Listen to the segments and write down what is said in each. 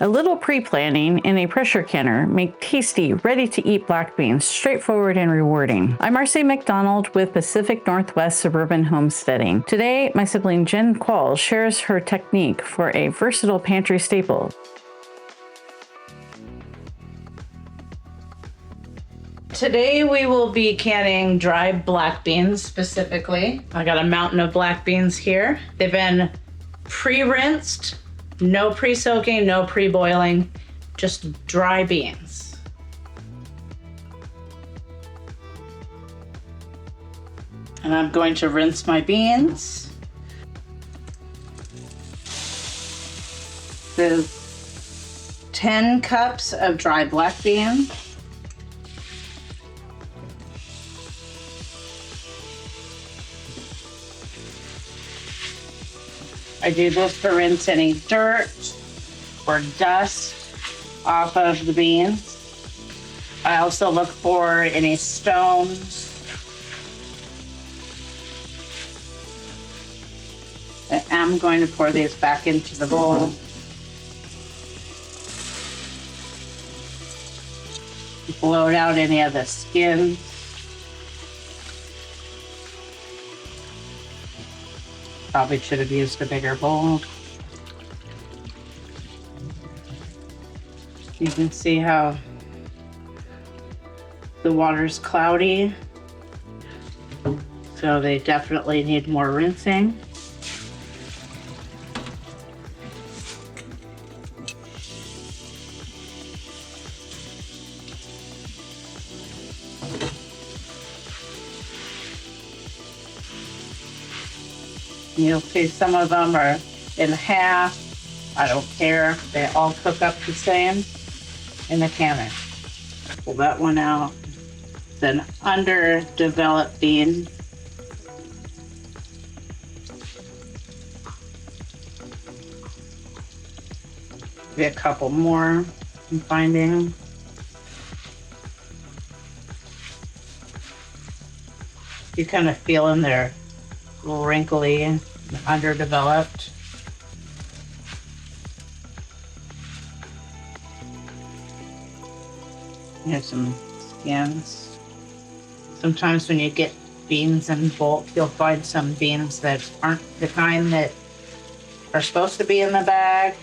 A little pre-planning in a pressure canner make tasty, ready-to-eat black beans straightforward and rewarding. I'm Marcy McDonald with Pacific Northwest Suburban Homesteading. Today, my sibling Jenn Qualls shares her technique for a versatile pantry staple. Today we will be canning dry black beans specifically. I got a mountain of black beans here. They've been pre-rinsed. No pre-soaking, no pre-boiling, just dry beans. And I'm going to rinse my beans. This is 10 cups of dry black beans. I do this to rinse any dirt or dust off of the beans. I also look for any stones. I'm going to pour these back into the bowl. Blow out any of the skin. Probably should have used a bigger bowl. You can see how the water's cloudy, so they definitely need more rinsing. You'll see some of them are in half. I don't care. They all cook up the same in the canner. Pull that one out. It's an underdeveloped bean. Maybe a couple more I'm finding. You kind of feel in there wrinkly and underdeveloped. Here's some skins. Sometimes when you get beans in bulk, you'll find some beans that aren't the kind that are supposed to be in the bag.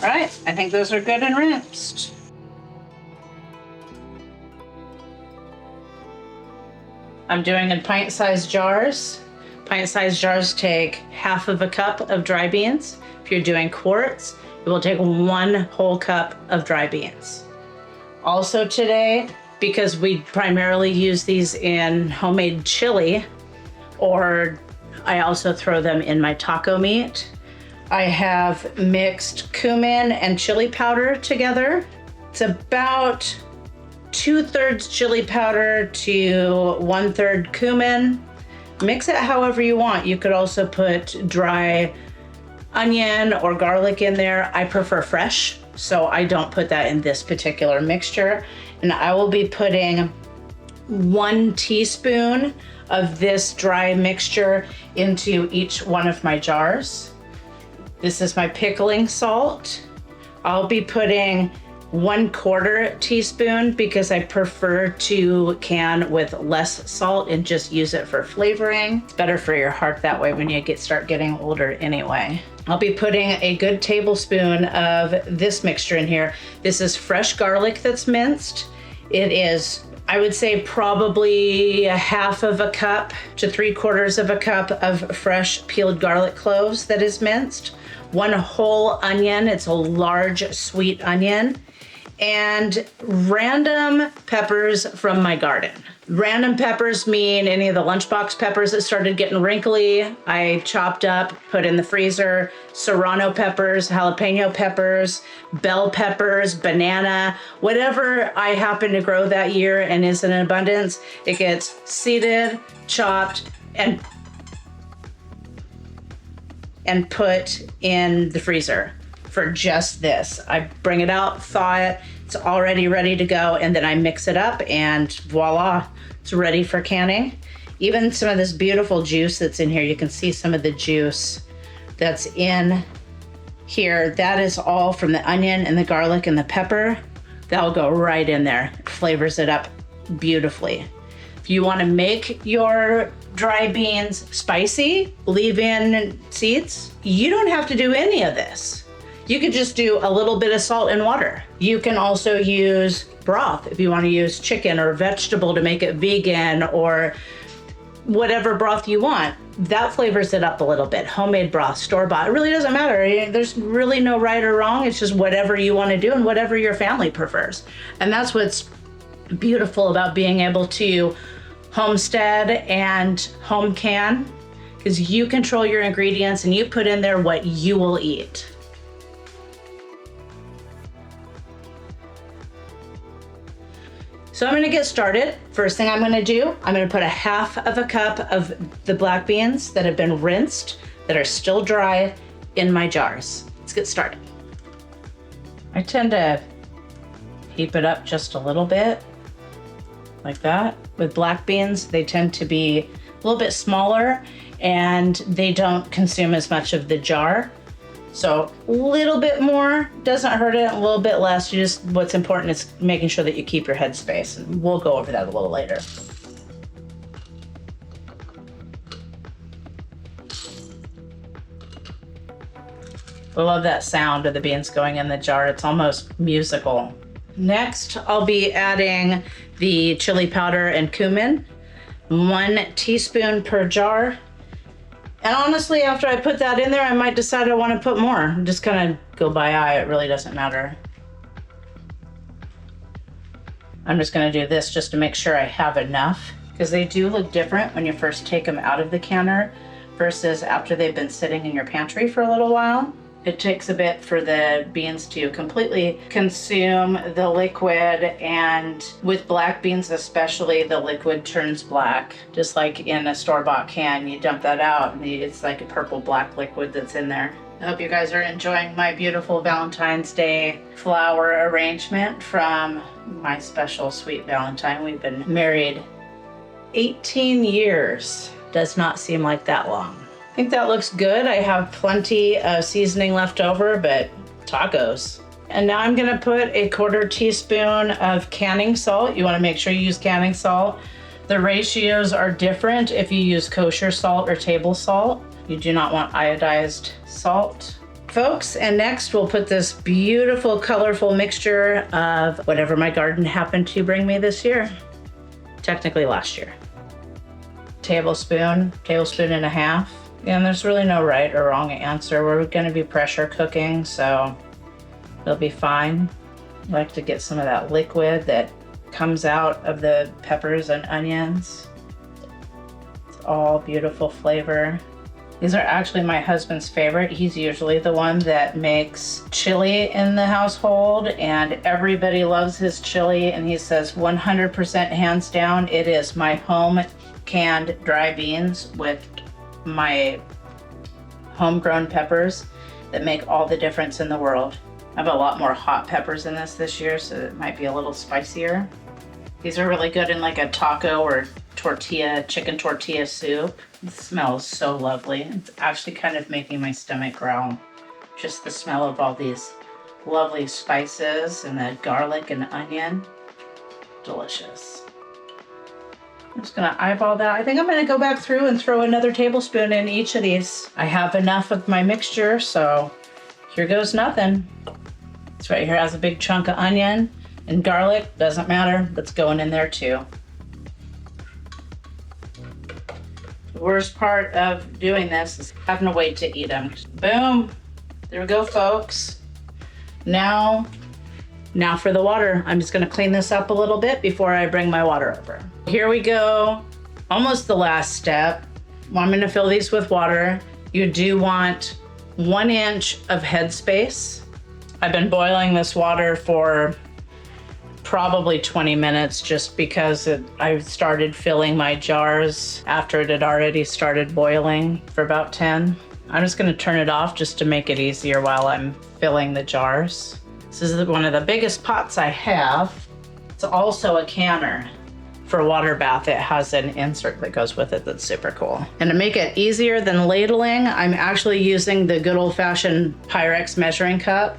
All right, I think those are good and rinsed. I'm doing in pint-sized jars. Pint-sized jars take half of a cup of dry beans. If you're doing quarts, it will take 1 whole cup of dry beans. Also today, because we primarily use these in homemade chili, or I also throw them in my taco meat, I have mixed cumin and chili powder together. It's about 2/3 chili powder to 1/3 cumin. Mix it however you want. You could also put dry onion or garlic in there. I prefer fresh, so I don't put that in this particular mixture. And I will be putting 1 teaspoon of this dry mixture into each one of my jars. This is my pickling salt. I'll be putting 1/4 teaspoon because I prefer to can with less salt and just use it for flavoring. It's better for your heart that way when you start getting older anyway. I'll be putting a good tablespoon of this mixture in here. This is fresh garlic that's minced. It is, I would say, probably 1/2 of a cup to 3/4 of a cup of fresh peeled garlic cloves that is minced. 1 whole onion, it's a large sweet onion. And random peppers from my garden. Random peppers mean any of the lunchbox peppers that started getting wrinkly, I chopped up, put in the freezer. Serrano peppers, jalapeno peppers, bell peppers, banana, whatever I happen to grow that year and is in abundance, it gets seeded, chopped, and put in the freezer for just this. I bring it out, thaw it, it's already ready to go, and then I mix it up and voila, it's ready for canning. Even some of this beautiful juice that's in here, you can see some of the juice that's in here, that is all from the onion and the garlic and the pepper. That'll go right in there. It flavors it up beautifully. If you want to make your dry beans spicy, leave in seeds, you don't have to do any of this. You could just do a little bit of salt and water. You can also use broth if you want to use chicken or vegetable to make it vegan, or whatever broth you want. That flavors it up a little bit. Homemade broth, store-bought, it really doesn't matter. There's really no right or wrong. It's just whatever you want to do and whatever your family prefers. And that's what's beautiful about being able to homestead and home can, because you control your ingredients and you put in there what you will eat. So I'm gonna get started. First thing I'm gonna do, I'm gonna put a half of a cup of the black beans that have been rinsed, that are still dry, in my jars. Let's get started. I tend to heap it up just a little bit, like that. With black beans, they tend to be a little bit smaller and they don't consume as much of the jar. So a little bit more doesn't hurt it, a little bit less. What's important is making sure that you keep your headspace. And we'll go over that a little later. I love that sound of the beans going in the jar. It's almost musical. Next, I'll be adding the chili powder and cumin, 1 teaspoon per jar. And honestly, after I put that in there, I might decide I want to put more. I'm just gonna go by eye, it really doesn't matter. I'm just gonna do this just to make sure I have enough, because they do look different when you first take them out of the canner versus after they've been sitting in your pantry for a little while. It takes a bit for the beans to completely consume the liquid, and with black beans especially, the liquid turns black. Just like in a store-bought can, you dump that out and it's like a purple black liquid that's in there. I hope you guys are enjoying my beautiful Valentine's Day flower arrangement from my special sweet Valentine. We've been married 18 years. Does not seem like that long. I think that looks good. I have plenty of seasoning left over, but tacos. And now I'm gonna put a 1/4 teaspoon of canning salt. You wanna make sure you use canning salt. The ratios are different if you use kosher salt or table salt. You do not want iodized salt, folks. And next we'll put this beautiful, colorful mixture of whatever my garden happened to bring me this year. Technically last year. Tablespoon and a half. And there's really no right or wrong answer. We're gonna be pressure cooking, so it'll be fine. I like to get some of that liquid that comes out of the peppers and onions. It's all beautiful flavor. These are actually my husband's favorite. He's usually the one that makes chili in the household, and everybody loves his chili, and he says 100% hands down, it is my home canned dry beans with my homegrown peppers that make all the difference in the world. I have a lot more hot peppers in this year, so it might be a little spicier. These are really good in like a taco or chicken tortilla soup. It smells so lovely. It's actually kind of making my stomach growl. Just the smell of all these lovely spices and the garlic and onion. Delicious. I'm just gonna eyeball that. I think I'm gonna go back through and throw another tablespoon in each of these. I have enough of my mixture, so here goes nothing. This right here has a big chunk of onion and garlic, doesn't matter, that's going in there too. The worst part of doing this is having to wait to eat them. Boom, there we go, folks. Now for the water. I'm just gonna clean this up a little bit before I bring my water over. Here we go, almost the last step. Well, I'm gonna fill these with water. You do want 1 inch of headspace. I've been boiling this water for probably 20 minutes just because I started filling my jars after it had already started boiling for about 10. I'm just gonna turn it off just to make it easier while I'm filling the jars. This is one of the biggest pots I have. It's also a canner for a water bath, it has an insert that goes with it that's super cool. And to make it easier than ladling, I'm actually using the good old-fashioned Pyrex measuring cup.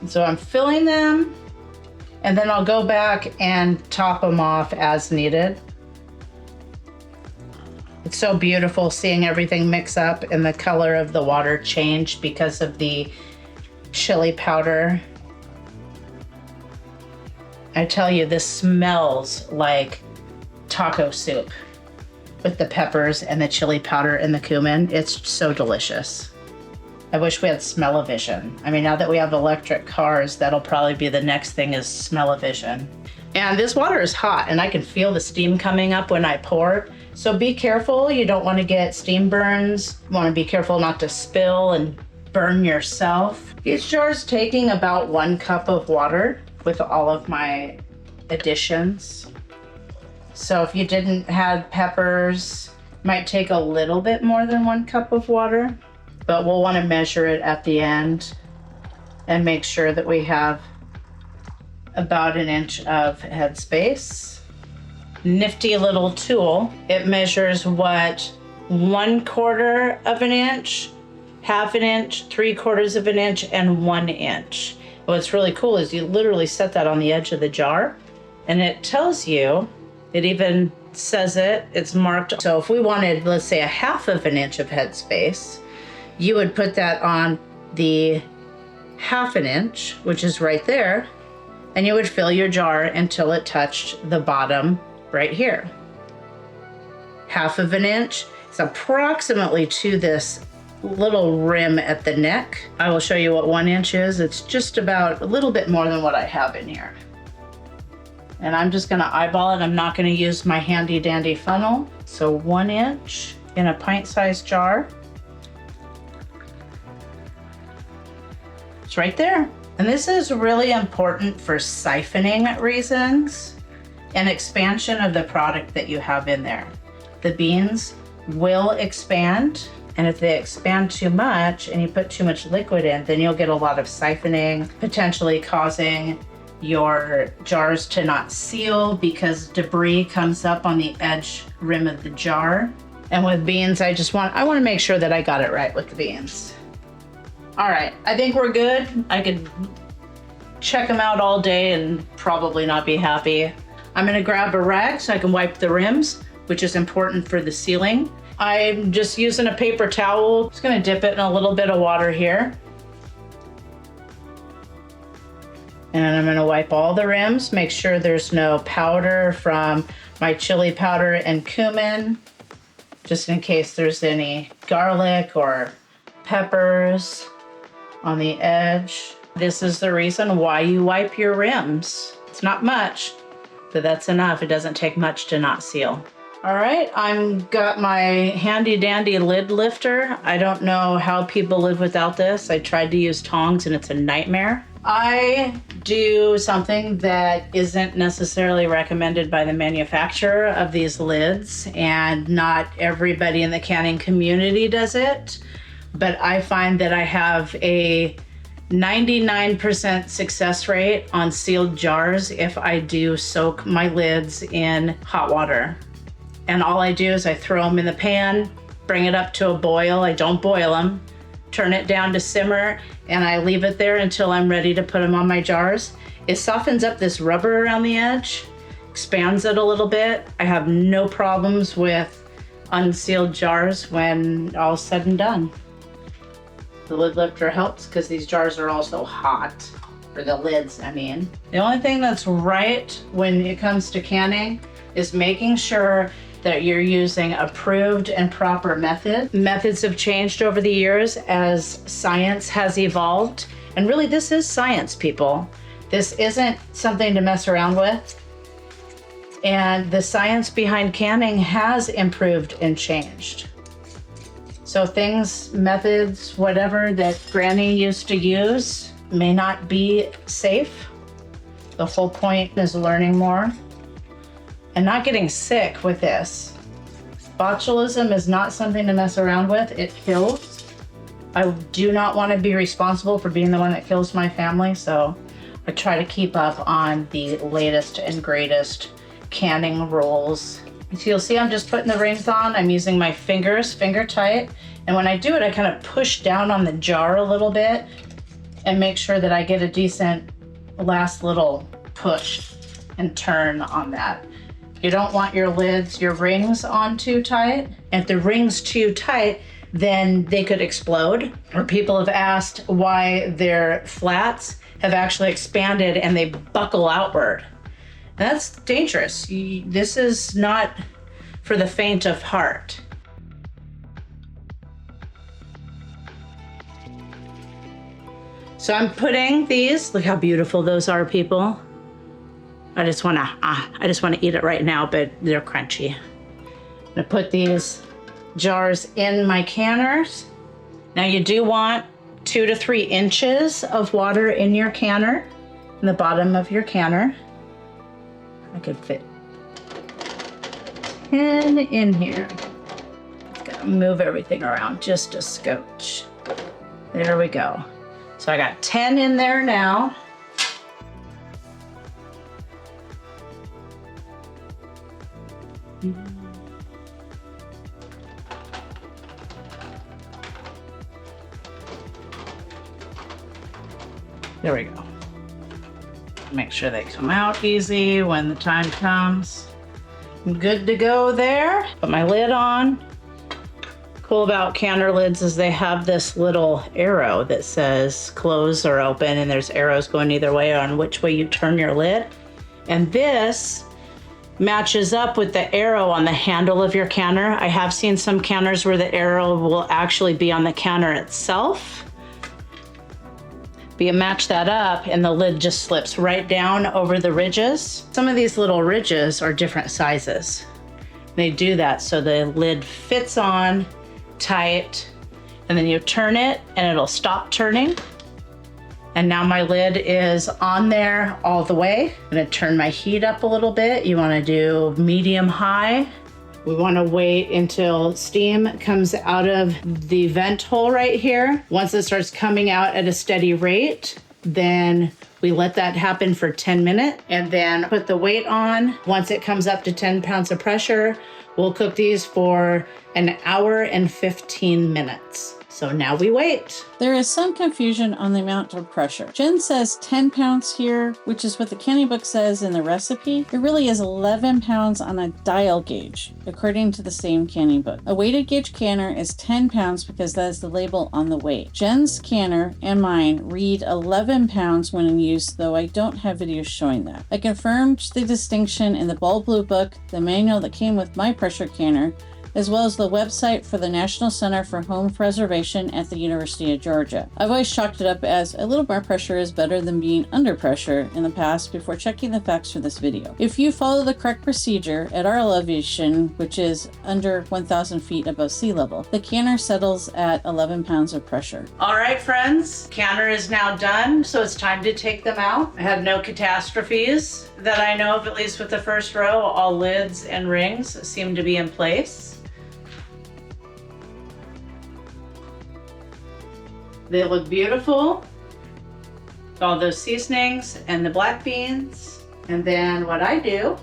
So I'm filling them, and then I'll go back and top them off as needed. It's so beautiful seeing everything mix up and the color of the water change because of the chili powder. I tell you, this smells like taco soup with the peppers and the chili powder and the cumin. It's so delicious. I wish we had smell-o-vision. I mean, now that we have electric cars, that'll probably be the next thing is smell-o-vision. And this water is hot, and I can feel the steam coming up when I pour. So be careful. You don't want to get steam burns. You want to be careful not to spill and burn yourself. Each jar is taking about 1 cup of water with all of my additions. So if you didn't have peppers, it might take a little bit more than 1 cup of water. But we'll want to measure it at the end and make sure that we have about 1 inch of headspace. Nifty little tool. It measures what 1/4 of an inch, 1/2 inch, 3/4 of an inch, and 1 inch. What's really cool is you literally set that on the edge of the jar, and it tells you, it even says it's marked. So if we wanted, let's say, 1/2 inch of headspace, you would put that on the 1/2 inch, which is right there, and you would fill your jar until it touched the bottom right here. 1/2 inch is approximately to this little rim at the neck. I will show you what 1 inch is. It's just about a little bit more than what I have in here. And I'm just gonna eyeball it. I'm not gonna use my handy dandy funnel. So 1 inch in a pint-sized jar. It's right there. And this is really important for siphoning reasons and expansion of the product that you have in there. The beans will expand, and if they expand too much and you put too much liquid in, then you'll get a lot of siphoning, potentially causing your jars to not seal because debris comes up on the edge rim of the jar. And with beans, I want to make sure that I got it right with the beans. All right, I think we're good. I could check them out all day and probably not be happy. I'm gonna grab a rag so I can wipe the rims, which is important for the sealing. I'm just using a paper towel. Just gonna dip it in a little bit of water here. And I'm gonna wipe all the rims, make sure there's no powder from my chili powder and cumin, just in case there's any garlic or peppers on the edge. This is the reason why you wipe your rims. It's not much, but that's enough. It doesn't take much to not seal. All right, I've got my handy dandy lid lifter. I don't know how people live without this. I tried to use tongs and it's a nightmare. I do something that isn't necessarily recommended by the manufacturer of these lids, and not everybody in the canning community does it. But I find that I have a 99% success rate on sealed jars if I do soak my lids in hot water. And all I do is I throw them in the pan, bring it up to a boil. I don't boil them, turn it down to simmer, and I leave it there until I'm ready to put them on my jars. It softens up this rubber around the edge, expands it a little bit. I have no problems with unsealed jars when all's said and done. The lid lifter helps because these jars are also hot, or the lids, I mean. The only thing that's right when it comes to canning is making sure that you're using approved and proper method. Methods have changed over the years as science has evolved. And really, this is science, people. This isn't something to mess around with. And the science behind canning has improved and changed. So things, methods, whatever that Granny used to use may not be safe. The whole point is learning more and not getting sick with this. Botulism is not something to mess around with. It kills. I do not want to be responsible for being the one that kills my family, so I try to keep up on the latest and greatest canning rules. So you'll see I'm just putting the rings on. I'm using my fingers, finger tight. And when I do it, I kind of push down on the jar a little bit and make sure that I get a decent last little push and turn on that. You don't want your lids, your rings on too tight. If the ring's too tight, then they could explode. Or people have asked why their flats have actually expanded and they buckle outward. That's dangerous. This is not for the faint of heart. So I'm putting these, look how beautiful those are, people. I just wanna eat it right now, but they're crunchy. I'm gonna put these jars in my canners. Now you do want 2 to 3 inches of water in your canner, in the bottom of your canner. I could fit 10 in here. Just gotta move everything around just a scotch. There we go. So I got 10 in there now. There we go. Make sure they come out easy when the time comes. I'm good to go there. Put my lid on. Cool about canner lids is they have this little arrow that says close or open, and there's arrows going either way on which way you turn your lid. And this matches up with the arrow on the handle of your canner. I have seen some canners where the arrow will actually be on the canner itself. But you match that up and the lid just slips right down over the ridges. Some of these little ridges are different sizes. They do that so the lid fits on tight, and then you turn it and it'll stop turning. And now my lid is on there all the way. I'm gonna turn my heat up a little bit. You wanna do medium high. We wanna wait until steam comes out of the vent hole right here. Once it starts coming out at a steady rate, then we let that happen for 10 minutes and then put the weight on. Once it comes up to 10 pounds of pressure, we'll cook these for an hour and 15 minutes. So now we wait. There is some confusion on the amount of pressure. Jenn says 10 pounds here, which is what the canning book says in the recipe. It really is 11 pounds on a dial gauge, according to the same canning book. A weighted gauge canner is 10 pounds because that is the label on the weight. Jenn's canner and mine read 11 pounds when in use, though I don't have videos showing that. I confirmed the distinction in the Bold Blue book, the manual that came with my pressure canner, as well as the website for the National Center for Home Preservation at the University of Georgia. I've always chalked it up as a little more pressure is better than being under pressure in the past before checking the facts for this video. If you follow the correct procedure at our elevation, which is under 1,000 feet above sea level, the canner settles at 11 pounds of pressure. All right, friends, canner is now done, so it's time to take them out. I had no catastrophes that I know of, at least with the first row. All lids and rings seem to be in place. They look beautiful. All those seasonings and the black beans. And then what I do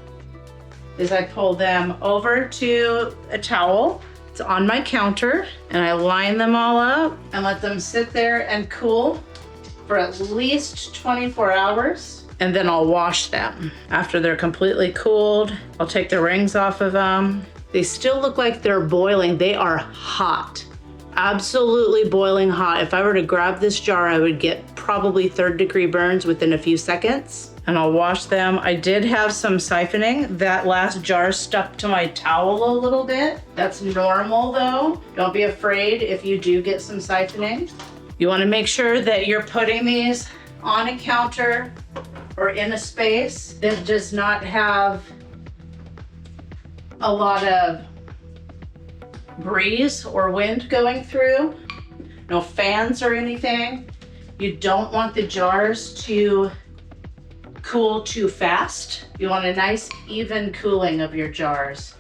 is I pull them over to a towel. It's on my counter, and I line them all up and let them sit there and cool for at least 24 hours. And then I'll wash them. After they're completely cooled, I'll take the rings off of them. They still look like they're boiling. They are hot. Absolutely boiling hot. If I were to grab this jar, I would get probably 3rd-degree burns within a few seconds. And I'll wash them. I did have some siphoning. That last jar stuck to my towel a little bit. That's normal though. Don't be afraid if you do get some siphoning. You want to make sure that you're putting these on a counter or in a space that does not have a lot of breeze or wind going through. No fans or anything. You don't want the jars to cool too fast. You want a nice even cooling of your jars.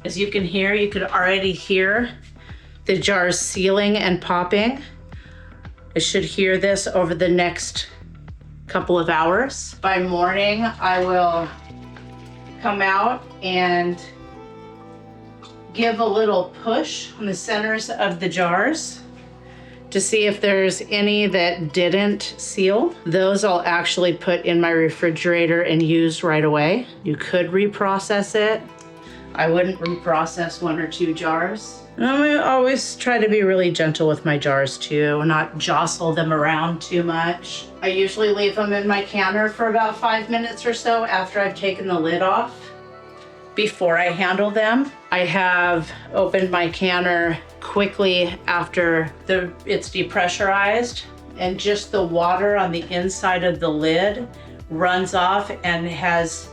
As you can hear, you could already hear the jars sealing and popping. I should hear this over the next couple of hours. By morning, I will come out and give a little push on the centers of the jars to see if there's any that didn't seal. Those I'll actually put in my refrigerator and use right away. You could reprocess it. I wouldn't reprocess 1 or 2 jars. I always try to be really gentle with my jars too, not jostle them around too much. I usually leave them in my canner for about 5 minutes or so after I've taken the lid off before I handle them. I have opened my canner quickly after it's depressurized, and just the water on the inside of the lid runs off and has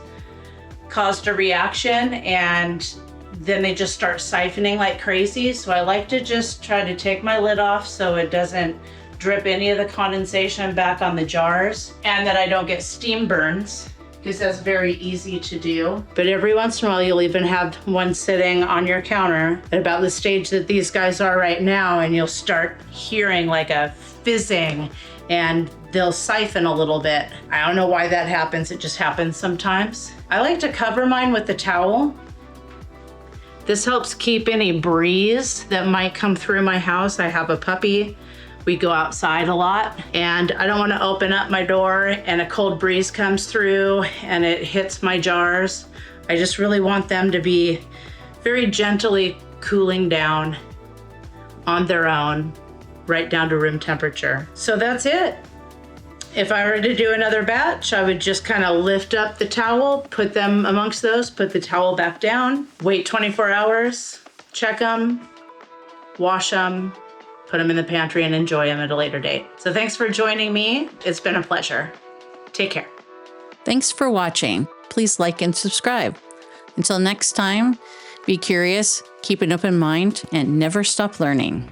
caused a reaction, and then they just start siphoning like crazy. So I like to just try to take my lid off so it doesn't drip any of the condensation back on the jars, and that I don't get steam burns, because that's very easy to do. But every once in a while, you'll even have one sitting on your counter at about the stage that these guys are right now, and you'll start hearing like a fizzing, and they'll siphon a little bit. I don't know why that happens. It just happens sometimes. I like to cover mine with the towel. This helps keep any breeze that might come through my house. I have a puppy. We go outside a lot, and I don't want to open up my door and a cold breeze comes through and it hits my jars. I just really want them to be very gently cooling down on their own, right down to room temperature. So that's it. If I were to do another batch, I would just kind of lift up the towel, put them amongst those, put the towel back down, wait 24 hours, check them, wash them, put them in the pantry, and enjoy them at a later date. So thanks for joining me. It's been a pleasure. Take care. Thanks for watching. Please like and subscribe. Until next time, be curious, keep an open mind, and never stop learning.